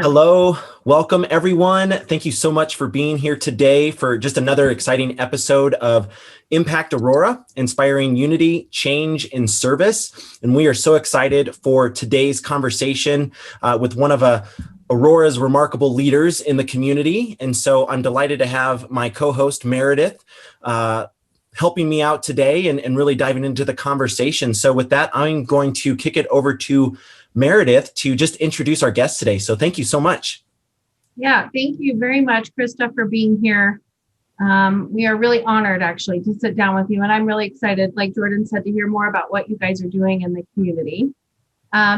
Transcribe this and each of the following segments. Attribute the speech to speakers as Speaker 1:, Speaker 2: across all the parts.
Speaker 1: Hello, welcome everyone. Thank you so much for being here today for just another exciting episode of Impact Aurora, inspiring unity, change, and service. And we are so excited for today's conversation with one of Aurora's remarkable leaders in the community. And so I'm delighted to have my co-host Meredith helping me out today and really diving into the conversation. So with that, I'm going to kick it over to Meredith to just introduce our guest today. So thank you so much.
Speaker 2: Yeah, thank you very much, Krista, for being here. We are really honored actually to sit down with you. And I'm really excited, like Jordan said, to hear more about what you guys are doing in the community.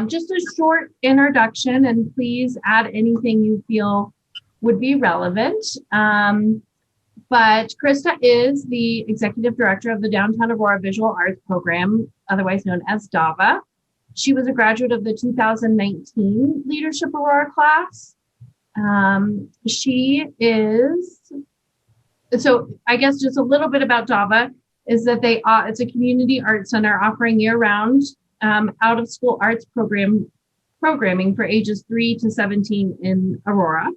Speaker 2: Just a short introduction, and please add anything you feel would be relevant. But Krista is the Executive Director of the Downtown Aurora Visual Arts Program, otherwise known as DAVA. She was a graduate of the 2019 Leadership Aurora Class. She is, so I guess just a little bit about DAVA is that it's a community arts center offering year-round out-of-school arts programming for ages 3 to 17 in Aurora.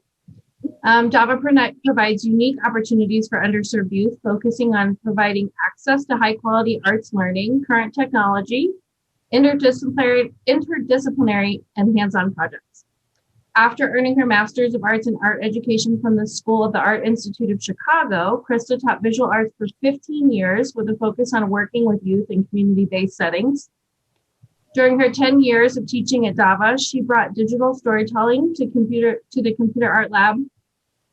Speaker 2: DAVA provides unique opportunities for underserved youth, focusing on providing access to high-quality arts learning, current technology, interdisciplinary and hands-on projects. After earning her Master's of Arts in Art Education from the School of the Art Institute of Chicago, Krista taught visual arts for 15 years with a focus on working with youth in community-based settings. During her 10 years of teaching at DAVA, she brought digital storytelling to the Computer Art Lab,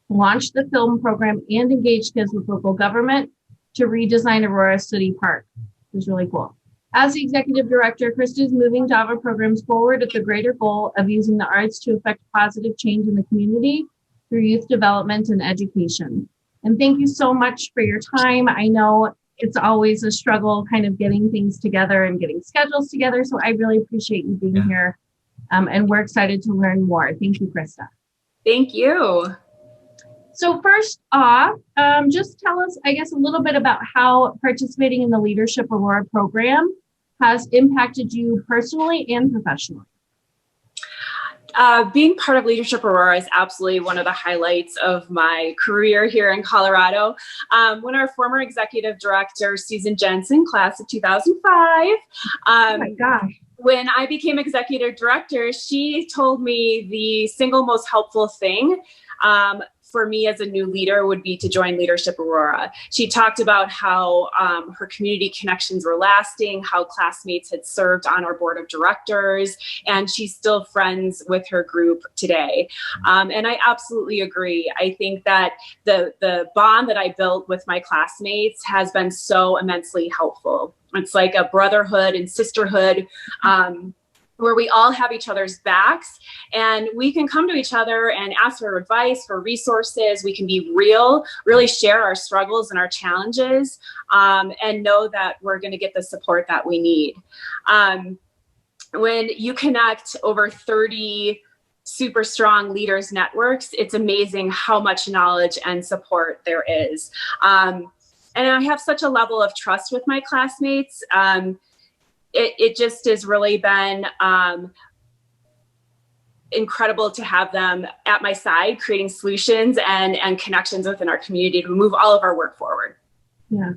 Speaker 2: launched the film program, and engaged kids with local government to redesign Aurora City Park. It was really cool. As the executive director, Krista is moving DAVA programs forward with the greater goal of using the arts to affect positive change in the community through youth development and education. And thank you so much for your time. I know it's always a struggle kind of getting things together and getting schedules together. So I really appreciate you being here. And we're excited to learn more. Thank you, Krista.
Speaker 3: Thank you.
Speaker 2: So first off, just tell us, I guess, a little bit about how participating in the Leadership Aurora program has impacted you personally and professionally.
Speaker 3: Being part of Leadership Aurora is absolutely one of the highlights of my career here in Colorado. When our former executive director, Susan Jensen, class of 2005,
Speaker 2: oh my gosh.
Speaker 3: When I became executive director, she told me the single most helpful thing for me as a new leader would be to join Leadership Aurora. She talked about how her community connections were lasting, how classmates had served on our board of directors, and she's still friends with her group today. And I absolutely agree. I think that the bond that I built with my classmates has been so immensely helpful. It's like a brotherhood and sisterhood, where we all have each other's backs and we can come to each other and ask for advice, for resources. We can be real, really share our struggles and our challenges, and know that we're going to get the support that we need. When you connect over 30 super strong leaders networks, it's amazing how much knowledge and support there is. And I have such a level of trust with my classmates. It just has really been incredible to have them at my side, creating solutions and connections within our community to move all of our work forward.
Speaker 2: Yeah,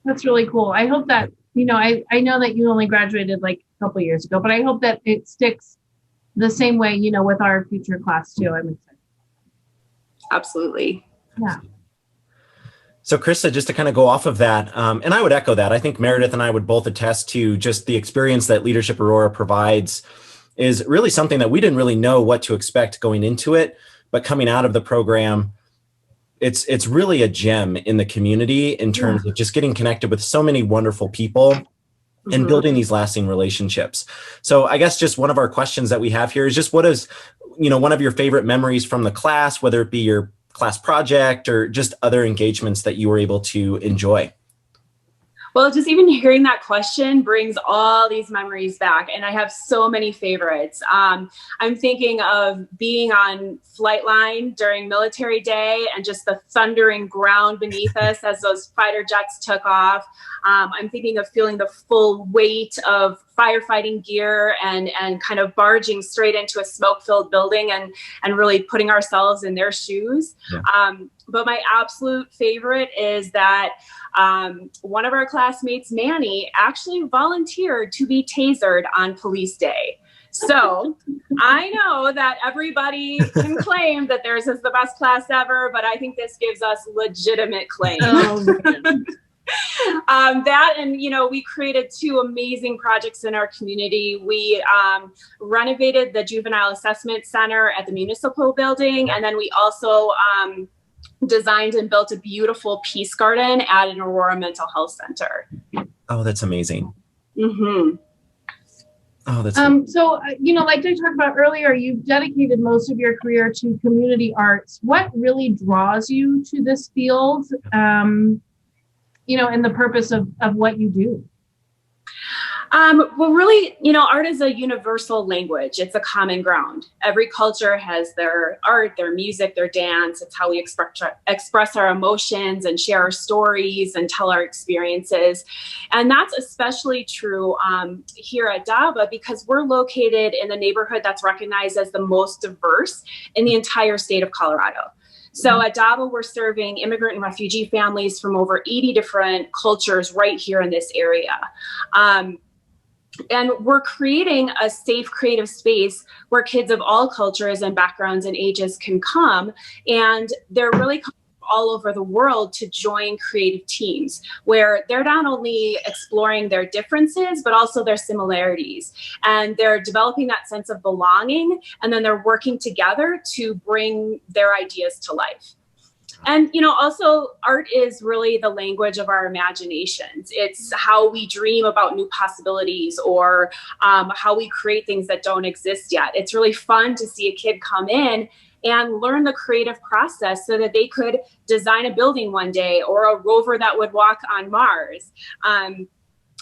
Speaker 2: that's really cool. I hope that, I know that you only graduated like a couple of years ago, but I hope that it sticks the same way, with our future class too. I'm excited.
Speaker 3: Absolutely.
Speaker 2: Yeah.
Speaker 1: So Krista, just to kind of go off of that, and I would echo that, I think Meredith and I would both attest to just the experience that Leadership Aurora provides is really something that we didn't really know what to expect going into it, but coming out of the program, it's really a gem in the community in terms of just getting connected with so many wonderful people and building these lasting relationships. So I guess just one of our questions that we have here is just what is, one of your favorite memories from the class, whether it be your class project or just other engagements that you were able to enjoy?
Speaker 3: Well, just even hearing that question brings all these memories back, and I have so many favorites. I'm thinking of being on flight line during military day and just the thundering ground beneath us as those fighter jets took off. I'm thinking of feeling the full weight of firefighting gear and kind of barging straight into a smoke-filled building and really putting ourselves in their shoes. Yeah. But my absolute favorite is that one of our classmates, Manny, actually volunteered to be tasered on police day. So I know that everybody can claim that theirs is the best class ever, but I think this gives us legitimate claim.
Speaker 2: Oh,
Speaker 3: That, and, you know, we created 2 amazing projects in our community. We renovated the Juvenile Assessment Center at the municipal building. And then we also designed and built a beautiful peace garden at an Aurora Mental Health Center.
Speaker 1: Oh, that's amazing.
Speaker 3: Mm-hmm.
Speaker 1: Oh, that's
Speaker 2: so, you know, like I talked about earlier, you've dedicated most of your career to community arts. What really draws you to this field? You know, and the purpose of what you do?
Speaker 3: Well, really, you know, art is a universal language. It's a common ground. Every culture has their art, their music, their dance. It's how we express our emotions and share our stories and tell our experiences. And that's especially true here at DAVA because we're located in the neighborhood that's recognized as the most diverse in the entire state of Colorado. So at DAVA, we're serving immigrant and refugee families from over 80 different cultures right here in this area. And we're creating a safe creative space where kids of all cultures and backgrounds and ages can come, and they're really coming from all over the world to join creative teams where they're not only exploring their differences, but also their similarities. And they're developing that sense of belonging, and then they're working together to bring their ideas to life. And, you know, also art is really the language of our imaginations. It's how we dream about new possibilities or how we create things that don't exist yet. It's really fun to see a kid come in and learn the creative process so that they could design a building one day or a rover that would walk on Mars.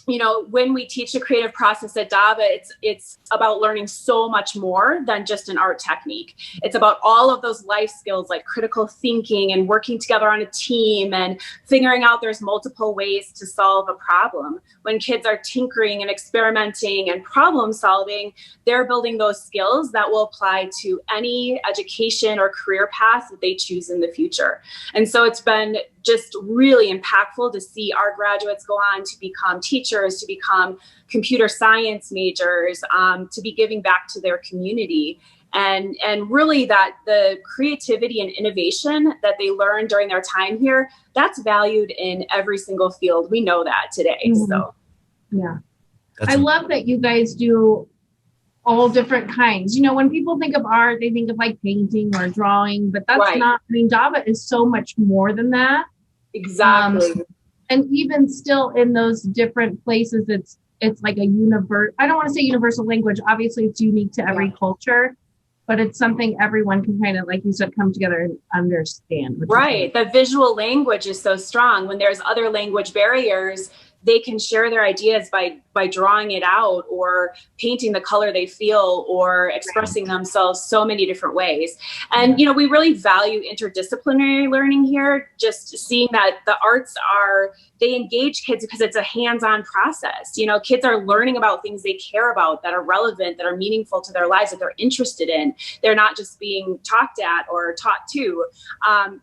Speaker 3: You know, when we teach the creative process at DAVA, it's about learning so much more than just an art technique. It's about all of those life skills like critical thinking and working together on a team and figuring out there's multiple ways to solve a problem. When kids are tinkering and experimenting and problem solving, they're building those skills that will apply to any education or career path that they choose in the future. And so it's been just really impactful to see our graduates go on to become teachers, to become computer science majors, to be giving back to their community. And really that the creativity and innovation that they learn during their time here, that's valued in every single field. We know that today. Mm-hmm. So,
Speaker 2: yeah. I love that you guys do all different kinds. You know, when people think of art, they think of like painting or drawing, but that's right. Not, I mean, DAVA is so much more than that.
Speaker 3: Exactly.
Speaker 2: And even still in those different places, it's like a I don't want to say universal language. Obviously it's unique to every culture, but it's something everyone can kind of, like you said, come together and understand.
Speaker 3: Right. The visual language is so strong. When there's other language barriers, they can share their ideas by drawing it out or painting the color they feel or expressing themselves so many different ways. And, you know, we really value interdisciplinary learning here, just seeing that the arts they engage kids because it's a hands-on process. You know, kids are learning about things they care about, that are relevant, that are meaningful to their lives, that they're interested in. They're not just being talked at or taught to.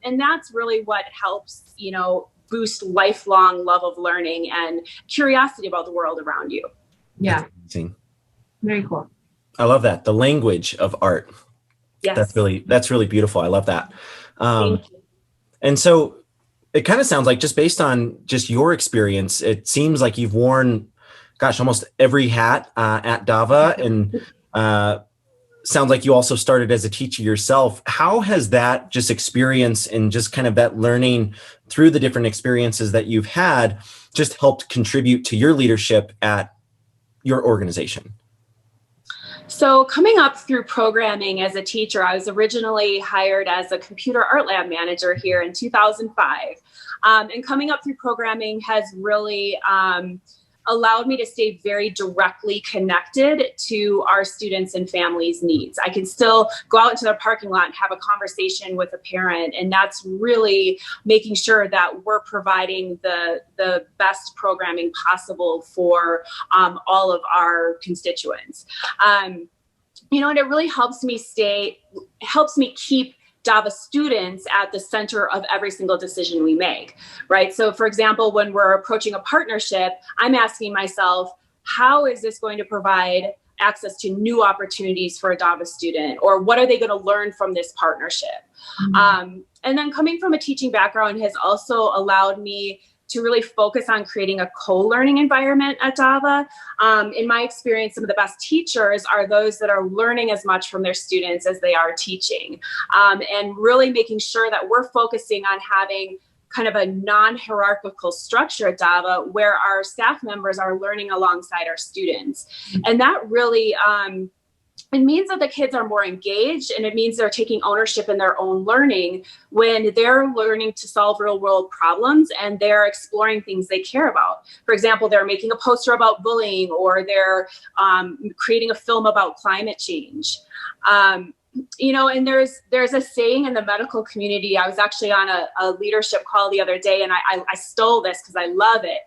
Speaker 3: And that's really what helps, you know, boost lifelong love of learning and curiosity about the world around you.
Speaker 2: Yeah. Very cool.
Speaker 1: I love that. The language of art.
Speaker 3: Yes.
Speaker 1: That's really beautiful. I love that.
Speaker 3: Thank you.
Speaker 1: And so it kind of sounds like, just based on just your experience, it seems like you've worn, almost every hat at DAVA, and sounds like you also started as a teacher yourself. How has that just experience and just kind of that learning through the different experiences that you've had just helped contribute to your leadership at your organization?
Speaker 3: So coming up through programming as a teacher, I was originally hired as a computer art lab manager here in 2005. And coming up through programming has really allowed me to stay very directly connected to our students and families' needs. I can still go out into the parking lot and have a conversation with a parent, and that's really making sure that we're providing the best programming possible for all of our constituents. And it really helps me keep DAVA students at the center of every single decision we make, right? So for example, when we're approaching a partnership, I'm asking myself, how is this going to provide access to new opportunities for a DAVA student? Or what are they going to learn from this partnership? Mm-hmm. And then coming from a teaching background has also allowed me to really focus on creating a co-learning environment at DAVA. In my experience, some of the best teachers are those that are learning as much from their students as they are teaching, and really making sure that we're focusing on having kind of a non-hierarchical structure at DAVA where our staff members are learning alongside our students. And that really, it means that the kids are more engaged, and it means they're taking ownership in their own learning when they're learning to solve real world problems and they're exploring things they care about. For example, they're making a poster about bullying, or they're creating a film about climate change. And there's a saying in the medical community. I was actually on a leadership call the other day, and I stole this because I love it.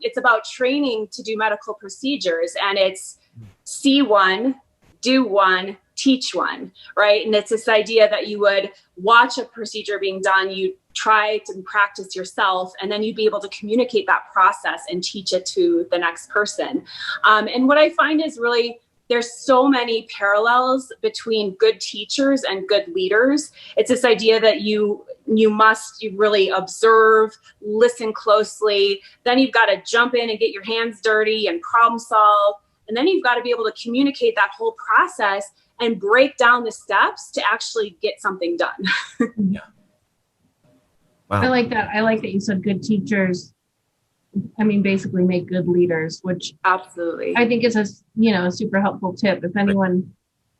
Speaker 3: It's about training to do medical procedures, and it's see one, do one, teach one, right? And it's this idea that you would watch a procedure being done, you try to practice yourself, and then you'd be able to communicate that process and teach it to the next person. And what I find is really, there's so many parallels between good teachers and good leaders. It's this idea that you must really observe, listen closely, then you've got to jump in and get your hands dirty and problem solve. And then you've got to be able to communicate that whole process and break down the steps to actually get something done.
Speaker 1: Yeah. Wow.
Speaker 2: I like that. I like that you said good teachers. I mean, basically make good leaders, which
Speaker 3: absolutely
Speaker 2: I think is a super helpful tip. If anyone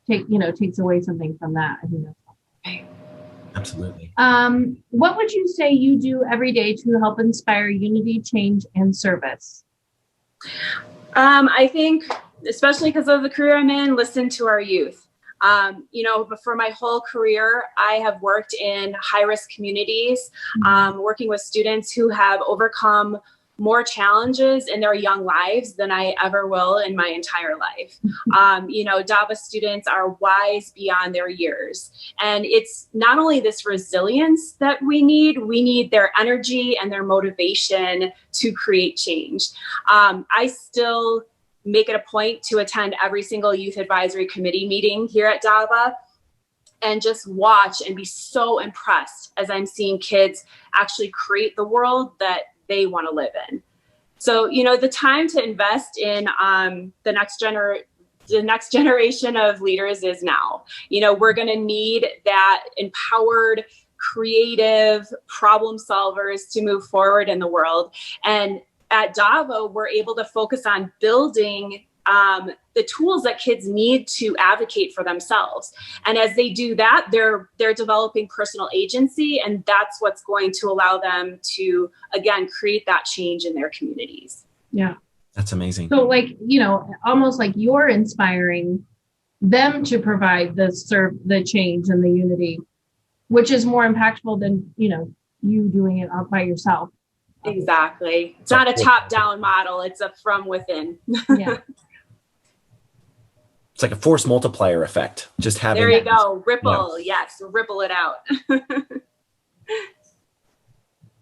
Speaker 2: takes away something from that, I think that's helpful.
Speaker 1: Absolutely.
Speaker 2: What would you say you do every day to help inspire unity, change, and service?
Speaker 3: I think, especially because of the career I'm in, listen to our youth. But for my whole career, I have worked in high-risk communities, working with students who have overcome more challenges in their young lives than I ever will in my entire life. DAVA students are wise beyond their years. And it's not only this resilience that we need their energy and their motivation to create change. I still make it a point to attend every single youth advisory committee meeting here at DAVA and just watch and be so impressed as I'm seeing kids actually create the world that they want to live in. So, the time to invest in the next generation of leaders is now. We're going to need that empowered, creative problem solvers to move forward in the world. And at DAVA, we're able to focus on building the tools that kids need to advocate for themselves. And as they do that, they're developing personal agency, and that's what's going to allow them to, again, create that change in their communities.
Speaker 2: Yeah.
Speaker 1: That's amazing.
Speaker 2: So almost like you're inspiring them to provide the change and the unity, which is more impactful than, you doing it all by yourself.
Speaker 3: Exactly. It's not a top-down model. It's a from within.
Speaker 2: Yeah.
Speaker 1: It's like a force multiplier effect. Just having.
Speaker 3: There you go. Ripple. Yeah. Yes. Ripple it out.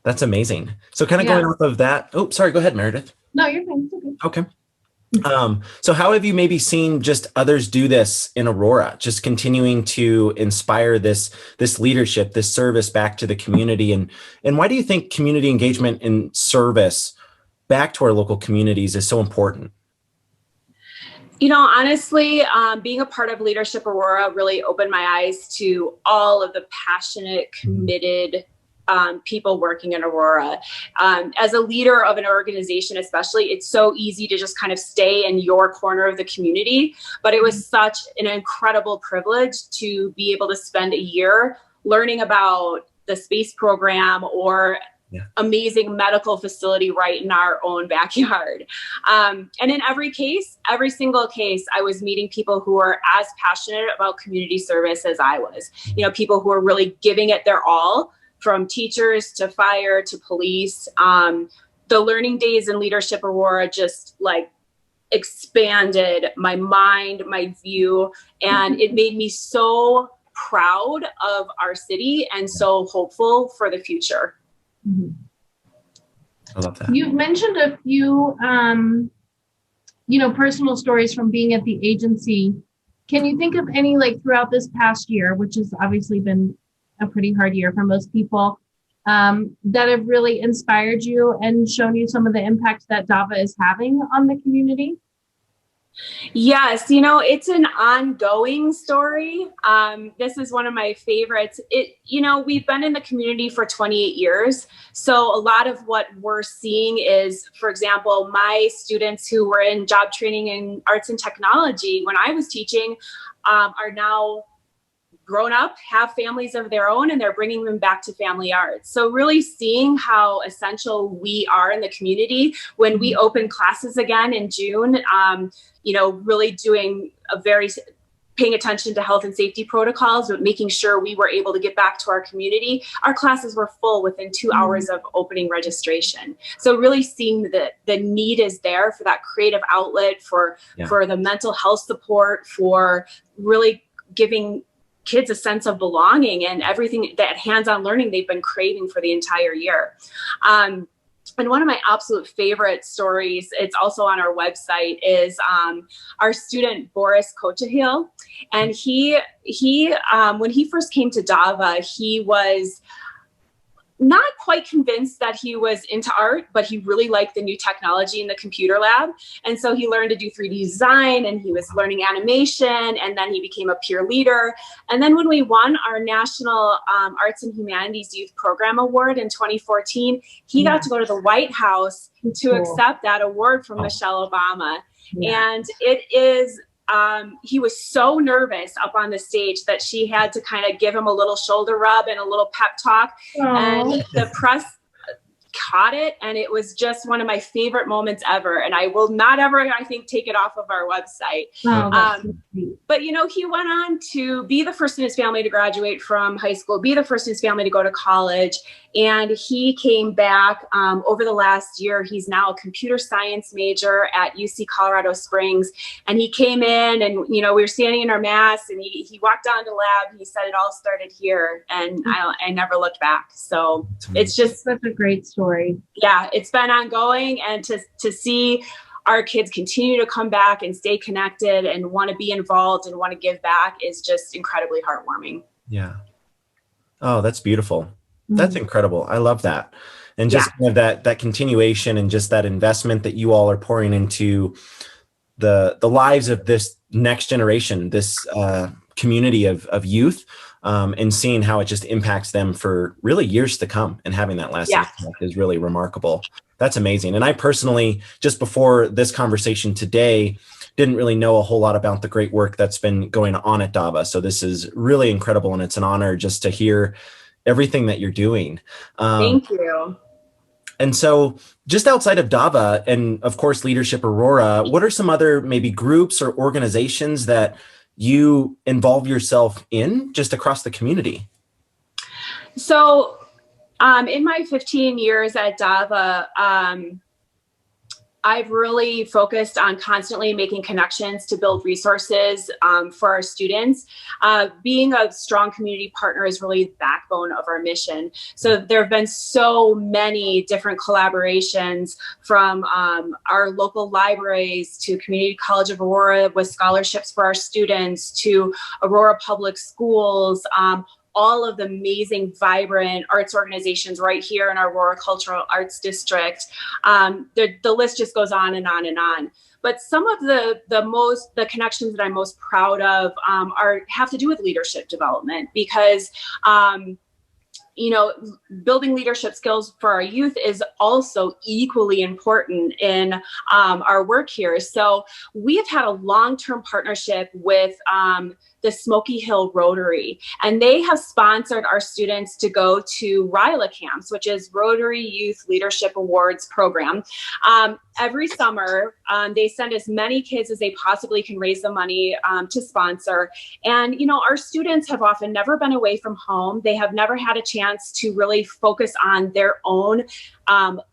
Speaker 1: That's amazing. So kind of going off of that. Oh, sorry. Go ahead, Meredith.
Speaker 2: No, you're fine. It's okay.
Speaker 1: Okay. So how have you maybe seen just others do this in Aurora, just continuing to inspire this leadership, this service back to the community? And why do you think community engagement and service back to our local communities is so important?
Speaker 3: Honestly, being a part of Leadership Aurora really opened my eyes to all of the passionate, committed people working in Aurora. As a leader of an organization, especially, it's so easy to just kind of stay in your corner of the community. But it was such an incredible privilege to be able to spend a year learning about the space program or amazing medical facility right in our own backyard. And in every single case, I was meeting people who are as passionate about community service as I was. You know, people who are really giving it their all, from teachers to fire to police. The learning days in Leadership Aurora just like expanded my mind, my view, and it made me so proud of our city and so hopeful for the future.
Speaker 2: Mm-hmm.
Speaker 1: I love that.
Speaker 2: You've mentioned a few, personal stories from being at the agency. Can you think of any, like, throughout this past year, which has obviously been a pretty hard year for most people, that have really inspired you and shown you some of the impact that DAVA is having on the community?
Speaker 3: Yes, it's an ongoing story. This is one of my favorites. We've been in the community for 28 years. So a lot of what we're seeing is, for example, my students who were in job training in arts and technology when I was teaching are now grown up, have families of their own, and they're bringing them back to family arts. So really seeing how essential we are in the community when we open classes again in June, really doing paying attention to health and safety protocols, but making sure we were able to get back to our community. Our classes were full within 2 hours of opening registration. So really seeing that the need is there for that creative outlet, for the mental health support, for really giving kids a sense of belonging and everything, that hands-on learning they've been craving for the entire year. And one of my absolute favorite stories, it's also on our website, is our student Boris Kochahil. And he when he first came to DAVA, he was not quite convinced that he was into art, but he really liked the new technology in the computer lab. And so he learned to do 3D design, and he was learning animation, and then he became a peer leader. And then when we won our National Arts and Humanities Youth Program Award in 2014, he got to go to the White House to accept that award from Michelle Obama. And it is, he was so nervous up on the stage that she had to kind of give him a little shoulder rub and a little pep talk. And the press caught it, and it was just one of my favorite moments ever. And I will not ever, I think, take it off of our website. But he went on to be the first in his family to graduate from high school, be the first in his family to go to college. And he came back over the last year. He's now a computer science major at UC Colorado Springs. And he came in, and we were standing in our masks, and he walked down to lab, and he said it all started here, and I never looked back. So it's just
Speaker 2: such a great story.
Speaker 3: Yeah, it's been ongoing, and to see our kids continue to come back and stay connected and want to be involved and want to give back is just incredibly heartwarming.
Speaker 1: Yeah. Oh, that's beautiful. That's incredible. I love that. And just kind of that continuation and just that investment that you all are pouring into the lives of this next generation, this community of youth, and seeing how it just impacts them for really years to come, and having that lasting impact is really remarkable. That's amazing. And I personally, just before this conversation today, didn't really know a whole lot about the great work that's been going on at DAVA. So this is really incredible, and it's an honor just to hear everything that you're doing.
Speaker 3: Thank you.
Speaker 1: And so just outside of DAVA and of course, Leadership Aurora, what are some other maybe groups or organizations that you involve yourself in just across the community?
Speaker 3: So in my 15 years at DAVA, I've really focused on constantly making connections to build resources for our students. Being a strong community partner is really the backbone of our mission. So there have been so many different collaborations, from our local libraries to Community College of Aurora with scholarships for our students, to Aurora Public Schools, all of the amazing, vibrant arts organizations right here in our Aurora Cultural Arts District. The list just goes on and on and on. But some of the connections that I'm most proud of have to do with leadership development, because building leadership skills for our youth is also equally important in our work here. So we have had a long-term partnership with the Smoky Hill Rotary, and they have sponsored our students to go to RILA camps, which is Rotary Youth Leadership Awards program. Every summer, they send as many kids as they possibly can raise the money to sponsor. And, our students have often never been away from home. They have never had a chance to really focus on their own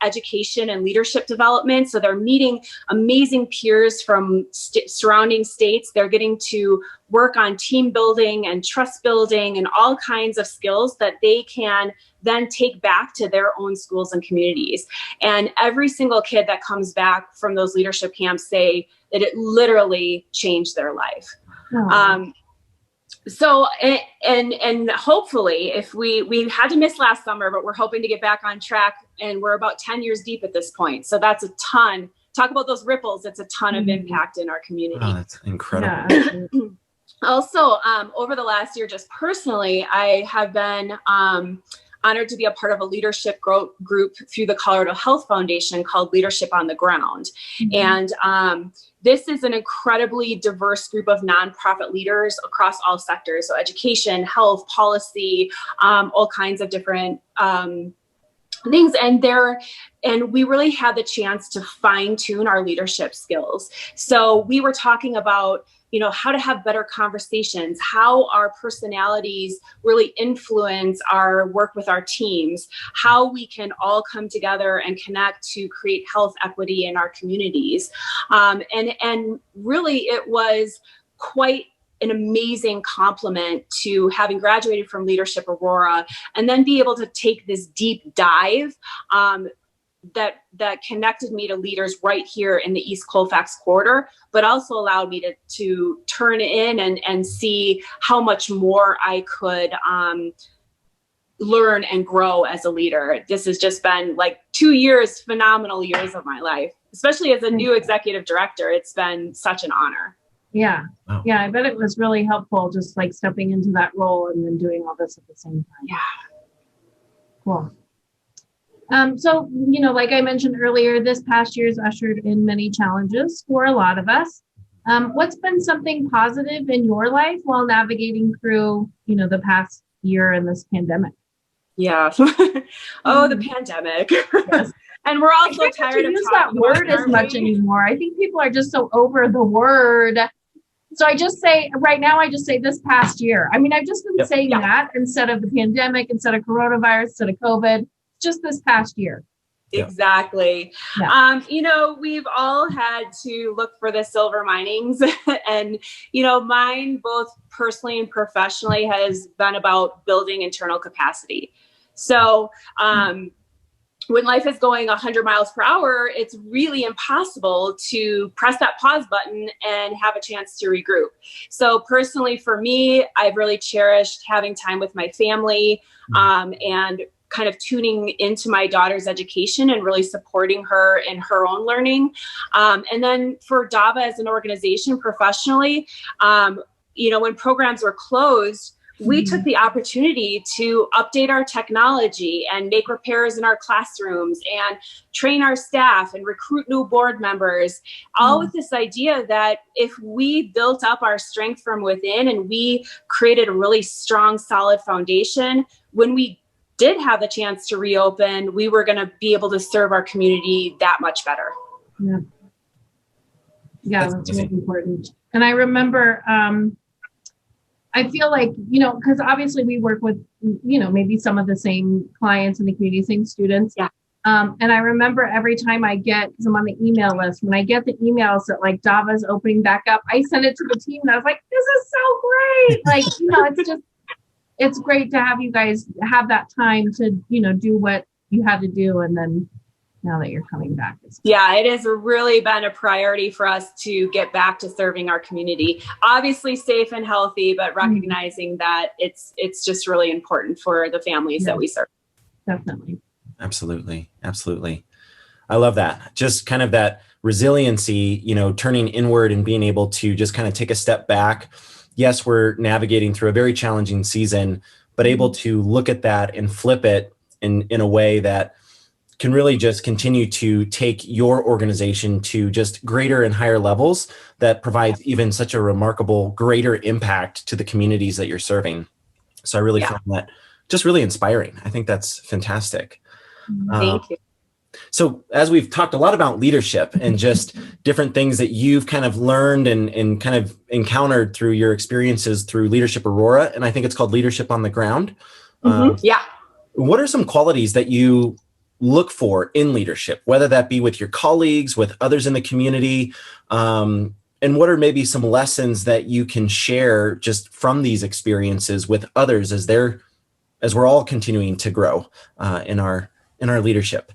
Speaker 3: education and leadership development. So they're meeting amazing peers from surrounding states. They're getting to work on team building and trust building and all kinds of skills that they can then take back to their own schools and communities. And every single kid that comes back from those leadership camps say that it literally changed their life. So, and hopefully, if we had to miss last summer, but we're hoping to get back on track, and we're about 10 years deep at this point. So that's a ton. Talk about those ripples. It's a ton of impact in our community.
Speaker 1: Oh, that's incredible.
Speaker 2: Yeah.
Speaker 3: Also, over the last year, just personally, I have been honored to be a part of a leadership group through the Colorado Health Foundation called Leadership on the Ground. And this is an incredibly diverse group of nonprofit leaders across all sectors. So education, health, policy, all kinds of different things. And we really had the chance to fine tune our leadership skills. So we were talking about how to have better conversations, how our personalities really influence our work with our teams, how we can all come together and connect to create health equity in our communities. And really it was quite an amazing compliment to having graduated from Leadership Aurora and then be able to take this deep dive that connected me to leaders right here in the East Colfax corridor, but also allowed me to turn in and see how much more I could learn and grow as a leader. This has just been like 2 years, phenomenal years of my life, especially as a new executive director. It's been such an honor.
Speaker 2: Yeah.
Speaker 1: Wow.
Speaker 2: Yeah. I bet it was really helpful just like stepping into that role and then doing all this at the same time.
Speaker 3: Yeah.
Speaker 2: Cool. So, like I mentioned earlier, this past year's ushered in many challenges for a lot of us. What's been something positive in your life while navigating through, the past year and this pandemic?
Speaker 3: Yeah. The pandemic.
Speaker 2: Yes.
Speaker 3: And we're all so tired of
Speaker 2: use that word as much anymore. I think people are just so over the word. So I just say this past year. I mean, I've just been saying that instead of the pandemic, instead of coronavirus, instead of COVID. Just this past year.
Speaker 3: Exactly.
Speaker 2: Yeah.
Speaker 3: We've all had to look for the silver linings and, mine both personally and professionally has been about building internal capacity. So, when life is going 100 miles per hour, it's really impossible to press that pause button and have a chance to regroup. So personally for me, I've really cherished having time with my family, and kind of tuning into my daughter's education and really supporting her in her own learning. And then for DAVA as an organization professionally, when programs were closed, we took the opportunity to update our technology and make repairs in our classrooms and train our staff and recruit new board members, all with this idea that if we built up our strength from within and we created a really strong, solid foundation, when we did have the chance to reopen, we were going to be able to serve our community that much better.
Speaker 2: Yeah, that's really important. And I remember, I feel like, because obviously we work with, maybe some of the same clients in the community, same students.
Speaker 3: Yeah.
Speaker 2: And I remember every time because I'm on the email list, when I get the emails that like DAVA's opening back up, I send it to the team and I was like, this is so great. Like, it's great to have you guys have that time to, do what you had to do. And then now that you're coming back.
Speaker 3: Yeah, it has really been a priority for us to get back to serving our community. Obviously safe and healthy, but recognizing that it's just really important for the families that we serve.
Speaker 2: Definitely.
Speaker 1: Absolutely. Absolutely. I love that. Just kind of that resiliency, turning inward and being able to just kind of take a step back. Yes, we're navigating through a very challenging season, but able to look at that and flip it in a way that can really just continue to take your organization to just greater and higher levels that provides even such a remarkable, greater impact to the communities that you're serving. So I really found that just really inspiring. I think that's fantastic.
Speaker 3: Thank you.
Speaker 1: So as we've talked a lot about leadership and just different things that you've kind of learned and kind of encountered through your experiences through Leadership Aurora, and I think it's called Leadership on the Ground. What are some qualities that you look for in leadership, whether that be with your colleagues, with others in the community, and what are maybe some lessons that you can share just from these experiences with others as we're all continuing to grow in our leadership?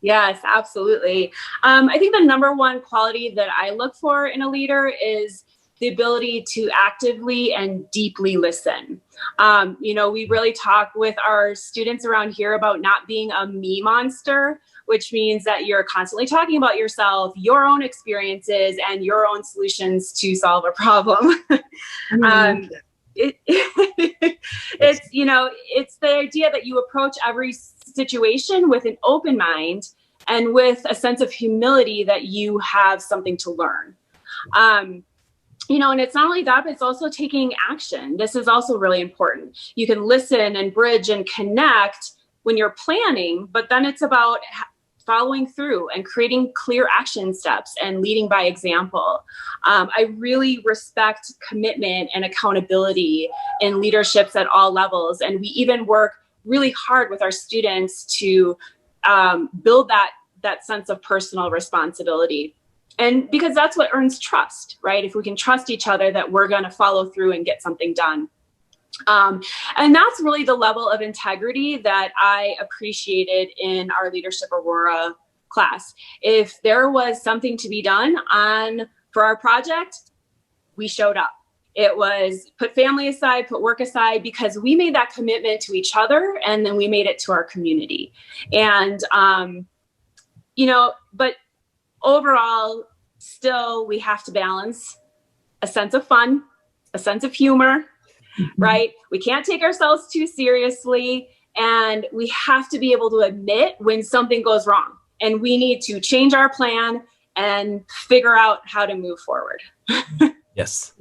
Speaker 3: Yes, absolutely. I think the number one quality that I look for in a leader is the ability to actively and deeply listen. We really talk with our students around here about not being a me monster, which means that you're constantly talking about yourself, your own experiences, and your own solutions to solve a problem. It's the idea that you approach every situation with an open mind and with a sense of humility that you have something to learn. And it's not only that, but it's also taking action. This is also really important. You can listen and bridge and connect when you're planning, but then it's about following through and creating clear action steps and leading by example. I really respect commitment and accountability in leaderships at all levels. And we even work really hard with our students to build that sense of personal responsibility. And because that's what earns trust, right? If we can trust each other that we're going to follow through and get something done. And that's really the level of integrity that I appreciated in our Leadership Aurora class. If there was something to be done for our project, we showed up. It was put family aside, put work aside, because we made that commitment to each other, and then we made it to our community. And, but overall, still, we have to balance a sense of fun, a sense of humor, right? We can't take ourselves too seriously, and we have to be able to admit when something goes wrong, and we need to change our plan and figure out how to move forward.
Speaker 1: Yes.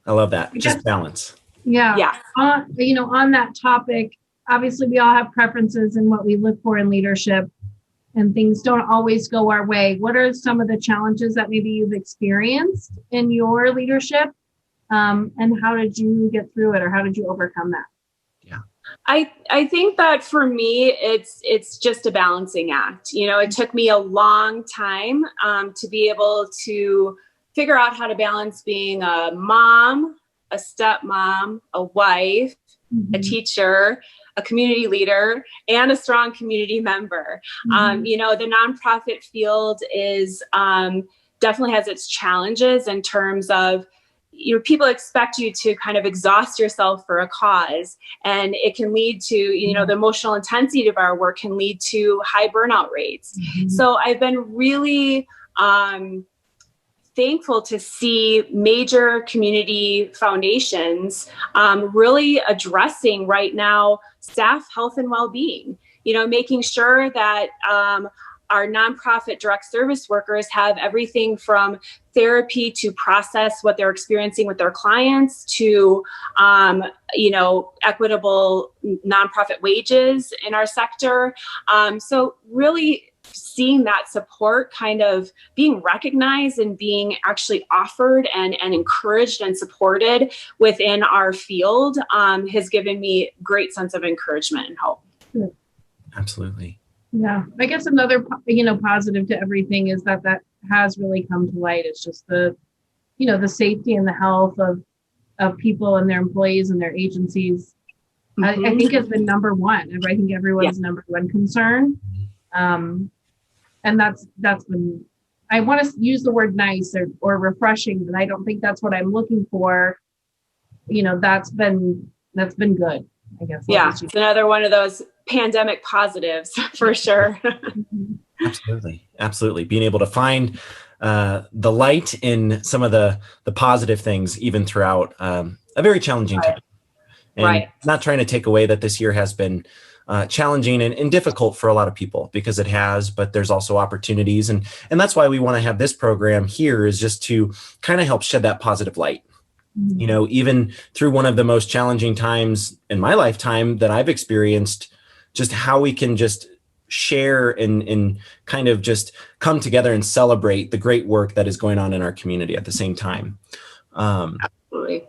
Speaker 1: I love that. Just balance.
Speaker 2: Yeah. On that topic, obviously we all have preferences in what we look for in leadership, and things don't always go our way. What are some of the challenges that maybe you've experienced in your leadership? And how did you get through it, or how did you overcome that?
Speaker 1: Yeah.
Speaker 3: I think that for me, it's just a balancing act. It took me a long time to be able to figure out how to balance being a mom, a stepmom, a wife, a teacher, a community leader, and a strong community member. The nonprofit field is definitely has its challenges in terms of, people expect you to kind of exhaust yourself for a cause, and it can lead to, the emotional intensity of our work can lead to high burnout rates. So I've been really thankful to see major community foundations really addressing right now staff health and well-being, making sure that our nonprofit direct service workers have everything from therapy to process what they're experiencing with their clients to, equitable nonprofit wages in our sector. So really seeing that support kind of being recognized and being actually offered and encouraged and supported within our field has given me great sense of encouragement and hope.
Speaker 1: Absolutely.
Speaker 2: Yeah, I guess another, positive to everything is that has really come to light. It's just the safety and the health of people and their employees and their agencies. I think has been number one. I think everyone's number one concern. And that's been, I want to use the word nice or refreshing, but I don't think that's what I'm looking for. That's been good, I guess.
Speaker 3: Yeah, it's another one of those pandemic positives for sure.
Speaker 1: Absolutely. Being able to find the light in some of the positive things, even throughout a very challenging time. And
Speaker 3: right.
Speaker 1: Not trying to take away that this year has been challenging and difficult for a lot of people, because it has, but there's also opportunities. And that's why we want to have this program here, is just to kind of help shed that positive light. You know, even through one of the most challenging times in my lifetime that I've experienced, just how we can just share and kind of just come together and celebrate the great work that is going on in our community at the same time.
Speaker 3: Absolutely.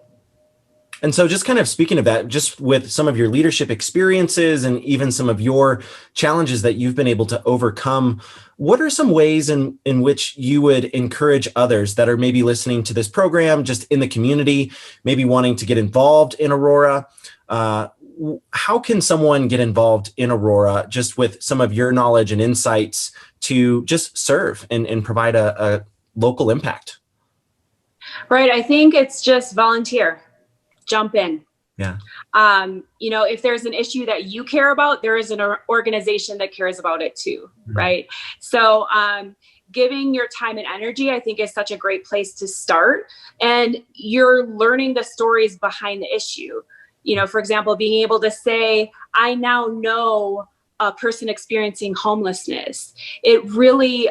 Speaker 1: And so just kind of speaking of that, just with some of your leadership experiences and even some of your challenges that you've been able to overcome, what are some ways in which you would encourage others that are maybe listening to this program, just in the community, maybe wanting to get involved in Aurora? How can someone get involved in Aurora, just with some of your knowledge and insights, to just serve and provide a local impact?
Speaker 3: Right. I think it's just volunteer. Jump in.
Speaker 1: Yeah.
Speaker 3: You know, if there's an issue that you care about, there is an organization that cares about it too. Right. So, giving your time and energy, I think, is such a great place to start. And you're learning the stories behind the issue. You know, for example, being able to say, I now know a person experiencing homelessness. It really,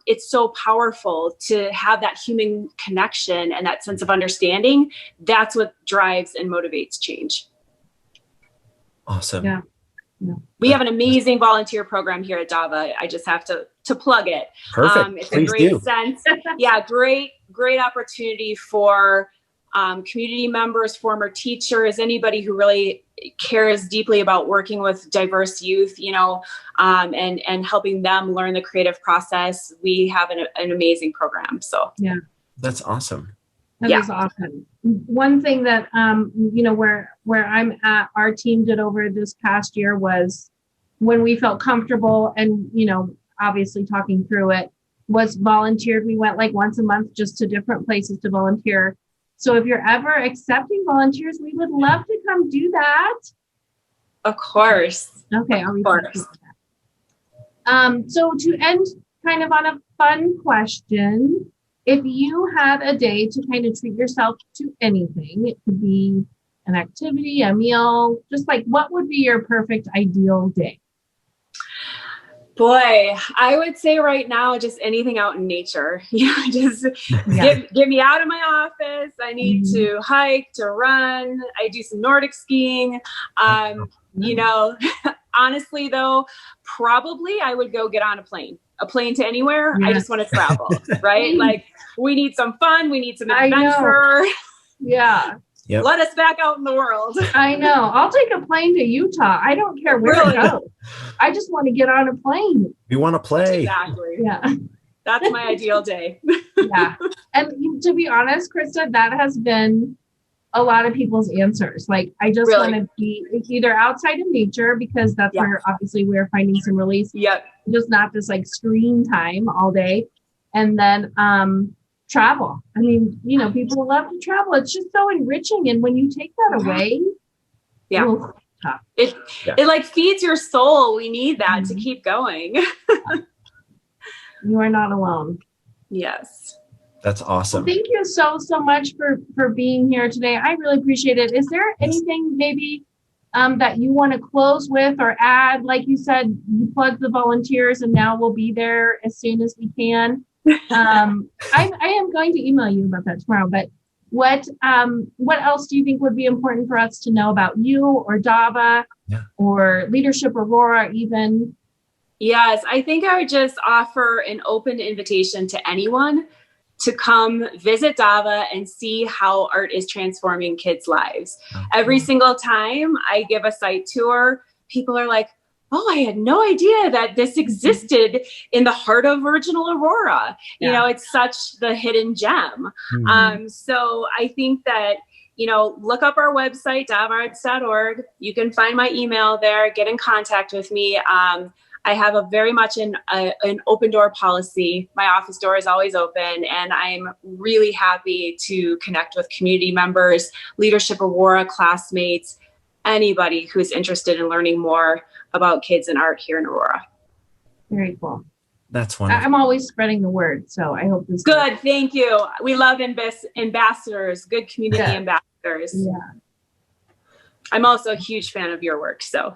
Speaker 3: it's so powerful to have that human connection and that sense of understanding. That's what drives and motivates change.
Speaker 1: Awesome.
Speaker 2: Yeah.
Speaker 3: We have an amazing volunteer program here at DAVA. I just have to plug it.
Speaker 1: Perfect.
Speaker 3: It's
Speaker 1: Please
Speaker 3: a great
Speaker 1: do.
Speaker 3: sense. Yeah, great opportunity for community members, former teachers, anybody who really cares deeply about working with diverse youth, you know, and helping them learn the creative process. We have an amazing program. So
Speaker 2: yeah,
Speaker 1: that's awesome.
Speaker 2: That is awesome. One thing that, you know, where I'm at, our team did over this past year was, when we felt comfortable and, you know, obviously talking through it, was volunteered. We went like once a month just to different places to volunteer. So if you're ever accepting volunteers, we would love to come do that.
Speaker 3: Of course.
Speaker 2: Okay. Of course. So to end kind of on a fun question, if you had a day to kind of treat yourself to anything, it could be an activity, a meal, just like, what would be your perfect ideal day?
Speaker 3: Boy, I would say right now, just anything out in nature. Just get me out of my office. I need to hike, to run. I do some Nordic skiing. You know, honestly though, probably I would go get on a plane to anywhere. I just want to travel, right? Like, we need some fun. We need some adventure.
Speaker 2: Yeah.
Speaker 1: Yep.
Speaker 3: Let us back out in the world.
Speaker 2: I know. I'll take a plane to Utah. I don't care where to go. I just want to get on a plane.
Speaker 1: We want to play.
Speaker 3: Exactly.
Speaker 2: Yeah.
Speaker 3: That's my ideal day.
Speaker 2: Yeah. And to be honest, Krista, that has been a lot of people's answers. Like, I just want to be either outside in nature, because that's where obviously we're finding some release.
Speaker 3: Yep.
Speaker 2: Just not this like screen time all day. And then travel. I mean, you know, people love to travel. It's just so enriching. And when you take that away,
Speaker 3: it like feeds your soul. We need that to keep going.
Speaker 2: You are not alone.
Speaker 3: Yes.
Speaker 1: That's awesome.
Speaker 2: Well, thank you so much for being here today. I really appreciate it. Is there anything maybe that you want to close with or add? Like you said, you plugged the volunteers, and now we'll be there as soon as we can. I am going to email you about that tomorrow, but what else do you think would be important for us to know about you or DAVA or Leadership Aurora even?
Speaker 3: Yes, I think I would just offer an open invitation to anyone to come visit DAVA and see how art is transforming kids' lives. Every single time I give a site tour, people are like, oh, I had no idea that this existed in the heart of original Aurora. You know, it's such the hidden gem. So I think that, you know, look up our website, davarts.org. You can find my email there, get in contact with me. I have a very much an open door policy. My office door is always open, and I'm really happy to connect with community members, Leadership Aurora classmates, anybody who's interested in learning more about kids and art here in Aurora.
Speaker 2: Very cool.
Speaker 1: That's wonderful.
Speaker 2: I'm always spreading the word, so I hope this
Speaker 3: good. Thank you. We love ambassadors, good community ambassadors.
Speaker 2: Yeah.
Speaker 3: I'm also a huge fan of your work. So.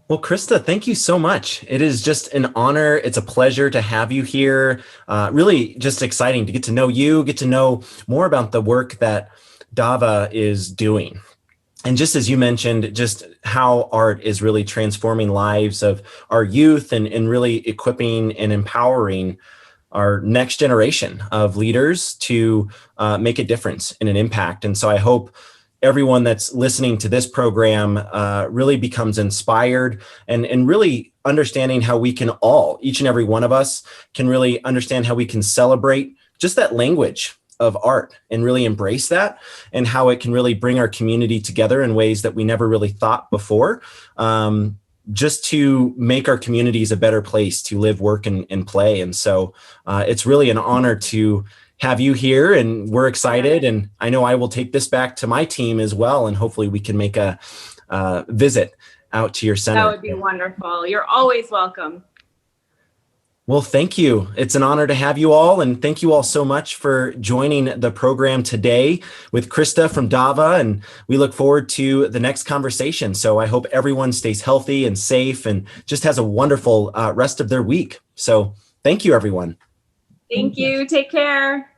Speaker 1: Well, Krista, thank you so much. It is just an honor. It's a pleasure to have you here. Really just exciting to get to know you, get to know more about the work that DAVA is doing. And just as you mentioned, just how art is really transforming lives of our youth and really equipping and empowering our next generation of leaders to make a difference and an impact. And so I hope everyone that's listening to this program really becomes inspired and really understanding how we can all, each and every one of us, can really understand how we can celebrate just that language of art and really embrace that, and how it can really bring our community together in ways that we never really thought before, just to make our communities a better place to live, work, and play. And so it's really an honor to have you here, and we're excited. And I know I will take this back to my team as well, and hopefully we can make a visit out to your center.
Speaker 3: That would be wonderful. You're always welcome.
Speaker 1: Well, thank you. It's an honor to have you all, and thank you all so much for joining the program today with Krista from DAVA, and we look forward to the next conversation. So I hope everyone stays healthy and safe and just has a wonderful rest of their week. So thank you, everyone.
Speaker 3: Thank you. Take care.